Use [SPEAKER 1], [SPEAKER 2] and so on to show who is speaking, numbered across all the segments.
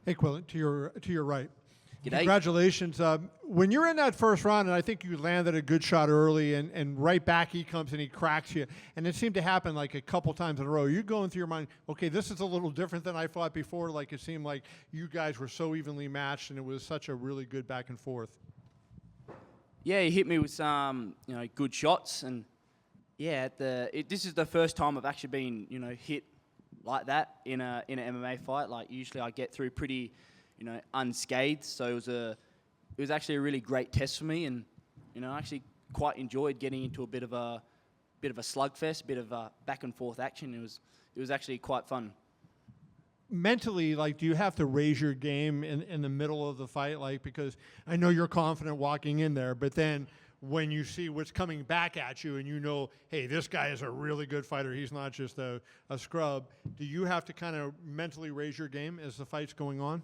[SPEAKER 1] Hey, Quillan, to your right.
[SPEAKER 2] G'day.
[SPEAKER 1] Congratulations. When you're in that first round, and I think you landed a good shot early, and right back he comes and he cracks you, and it seemed to happen like a couple times in a row. You're going through your mind, okay, this is a little different than I fought before. Like it seemed like you guys were so evenly matched, and it was such a really good back and forth.
[SPEAKER 2] Yeah, he hit me with some, good shots, and yeah, this is the first time I've actually been, hit like that in an MMA fight. Like usually I get through pretty, unscathed. So it was actually a really great test for me, and I actually quite enjoyed getting into a bit of a slugfest, bit of a back and forth action. It was actually quite fun.
[SPEAKER 1] Mentally, like, do you have to raise your game in the middle of the fight? Like, because I know you're confident walking in there, but then when you see what's coming back at you and you know, hey, this guy is a really good fighter, he's not just a scrub, do you have to kind of mentally raise your game as the fight's going on?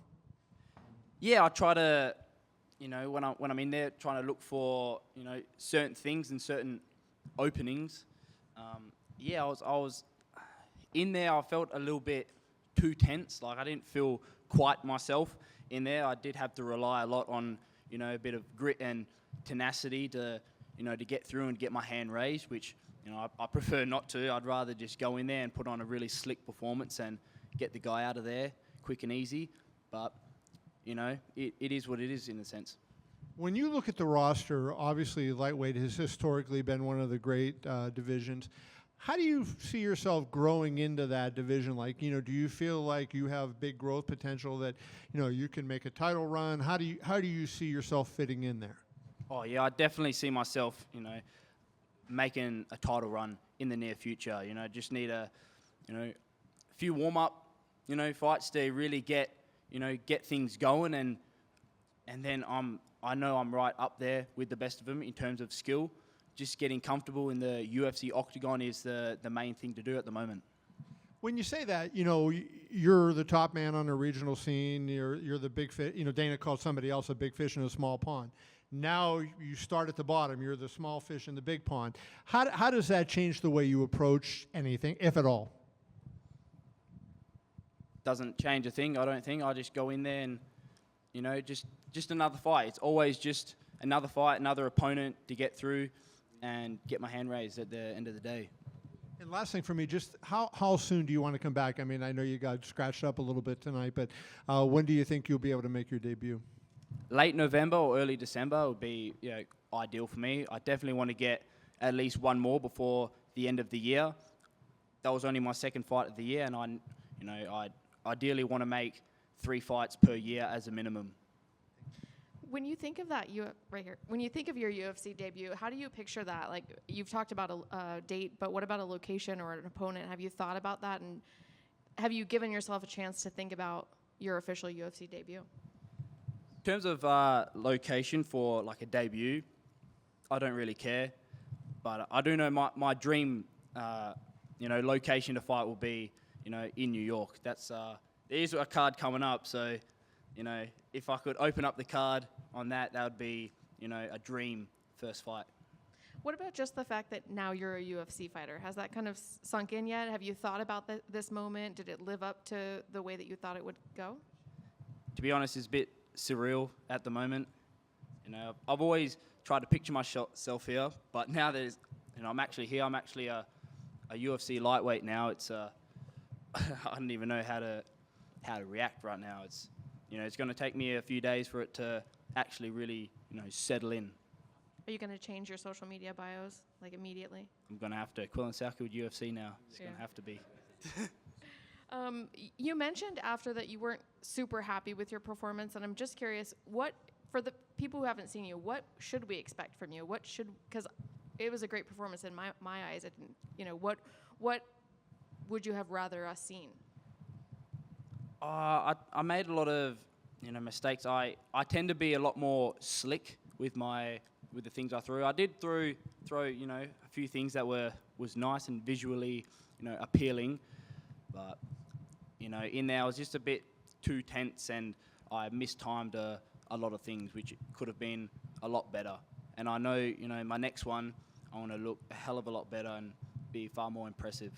[SPEAKER 2] Yeah, I try to, when I'm in there, trying to look for, certain things and certain openings. I was in there, I felt a little bit too tense. Like I didn't feel quite myself in there. I did have to rely a lot on, a bit of grit and tenacity to get through and get my hand raised, which, I prefer not to. I'd rather just go in there and put on a really slick performance and get the guy out of there quick and easy. But, it is what it is in a sense.
[SPEAKER 1] When you look at the roster, obviously lightweight has historically been one of the great divisions. How do you see yourself growing into that division? Like, do you feel like you have big growth potential that, you can make a title run? How do you see yourself fitting in there?
[SPEAKER 2] Oh yeah, I definitely see myself, making a title run in the near future. Just need a few warm up, fights to really get things going, and then I know I'm right up there with the best of them in terms of skill. Just getting comfortable in the UFC octagon is the main thing to do at the moment.
[SPEAKER 1] When you say that, you're the top man on the regional scene. You're the big fish. Dana called somebody else a big fish in a small pond. Now you start at the bottom. You're the small fish in the big pond. How does that change the way you approach anything, if at all?
[SPEAKER 2] Doesn't change a thing, I don't think. I just go in there and, just another fight. It's always just another fight, another opponent to get through and get my hand raised at the end of the day.
[SPEAKER 1] And last thing for me, just how soon do you want to come back? I mean, I know you got scratched up a little bit tonight, but when do you think you'll be able to make your debut?
[SPEAKER 2] Late November or early December would be ideal for me. I definitely want to get at least one more before the end of the year. That was only my second fight of the year, and I ideally want to make 3 fights per year as a minimum.
[SPEAKER 3] When you think of that, right here. When you think of your UFC debut, how do you picture that? Like you've talked about a date, but what about a location or an opponent? Have you thought about that, and have you given yourself a chance to think about your official UFC debut?
[SPEAKER 2] In terms of location for like a debut, I don't really care, but I do know my dream, location to fight will be, in New York. That's there is a card coming up, so. If I could open up the card on that would be, a dream first fight.
[SPEAKER 3] What about just the fact that now you're a UFC fighter? Has that kind of sunk in yet? Have you thought about this moment? Did it live up to the way that you thought it would go?
[SPEAKER 2] To be honest, it's a bit surreal at the moment. I've always tried to picture myself here, but now I'm actually here. I'm actually a UFC lightweight now. It's I don't even know how to react right now. It's going to take me a few days for it to actually really, settle in.
[SPEAKER 3] Are you going to change your social media bios, like, immediately?
[SPEAKER 2] I'm going to have to. Quillan Salkilld UFC now. It's going to have to be.
[SPEAKER 3] You mentioned after that you weren't super happy with your performance, and I'm just curious, for the people who haven't seen you, what should we expect from you? Because it was a great performance in my eyes. What would you have rather us seen?
[SPEAKER 2] I made a lot of mistakes. I tend to be a lot more slick with the things I threw. I did throw a few things that was nice and visually appealing, but in there I was just a bit too tense, and I mistimed a lot of things which could have been a lot better. And I know my next one I want to look a hell of a lot better and be far more impressive.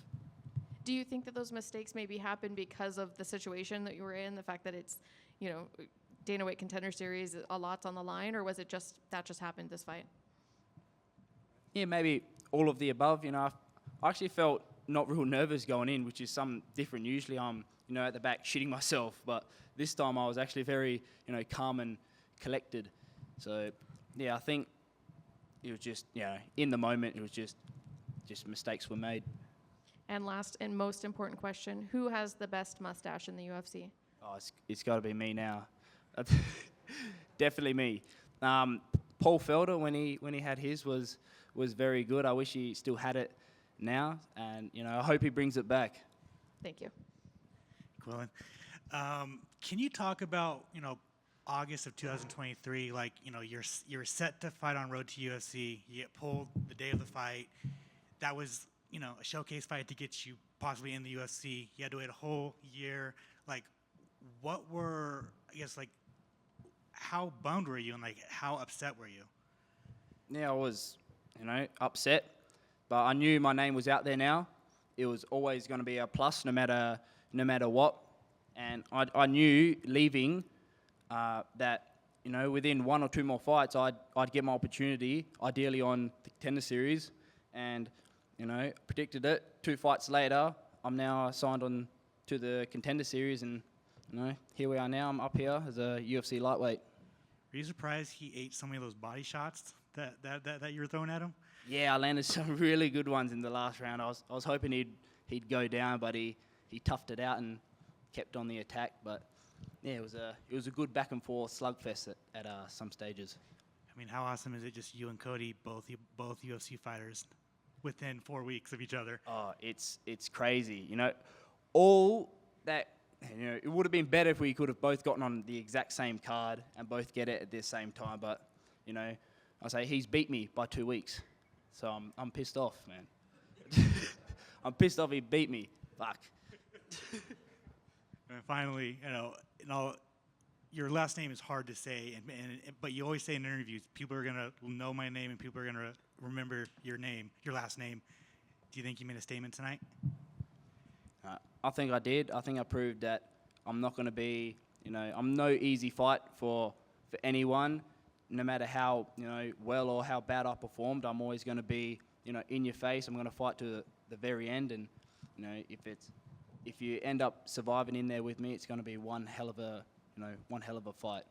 [SPEAKER 3] Do you think that those mistakes maybe happen because of the situation that you were in, the fact that it's, Dana White Contender Series, a lot's on the line, or was it just happened this fight?
[SPEAKER 2] Yeah, maybe all of the above. I actually felt not real nervous going in, which is something different. Usually I'm, at the back shitting myself, but this time I was actually very, calm and collected. So, yeah, I think it was just, in the moment, it was just mistakes were made.
[SPEAKER 3] And last and most important question, who has the best mustache in the UFC?
[SPEAKER 2] Oh, it's got to be me now. Definitely me. Paul Felder, when he had his, was very good. I wish he still had it now, and I hope he brings it back.
[SPEAKER 3] Thank you.
[SPEAKER 4] Quillan, can you talk about August of 2023? Like you're set to fight on Road to UFC. You get pulled the day of the fight. That was a showcase fight to get you possibly in the UFC. You had to wait a whole year. Like, what were how bummed were you, and how upset were you?
[SPEAKER 2] Yeah, I was, upset, but I knew my name was out there now. It was always going to be a plus, no matter what. And I knew leaving that, within 1 or 2 more fights, I'd get my opportunity, ideally on the Contender Series, and predicted it. 2 fights later, I'm now signed on to the Contender Series, and here we are now. I'm up here as a UFC lightweight.
[SPEAKER 4] Were you surprised he ate so many of those body shots that you were throwing at him?
[SPEAKER 2] Yeah, I landed some really good ones in the last round. I was hoping he'd go down, but he toughed it out and kept on the attack. But yeah, it was a good back and forth slugfest at some stages.
[SPEAKER 4] I mean, how awesome is it? Just you and Cody, both UFC fighters, within 4 weeks of each other.
[SPEAKER 2] Oh, it's crazy. All that. It would have been better if we could have both gotten on the exact same card and both get it at the same time. But I say he's beat me by 2 weeks, so I'm pissed off, man. I'm pissed off he beat me. Fuck.
[SPEAKER 4] And finally, your last name is hard to say, but you always say in interviews, people are gonna know my name and people are gonna remember your last name. Do you think you made a statement tonight?
[SPEAKER 2] I think I did. I think I proved that I'm not going to be, I'm no easy fight for anyone. No matter how, well or how bad I performed, I'm always going to be, in your face. I'm going to fight to the very end. And, if you end up surviving in there with me, it's going to be one hell of a fight.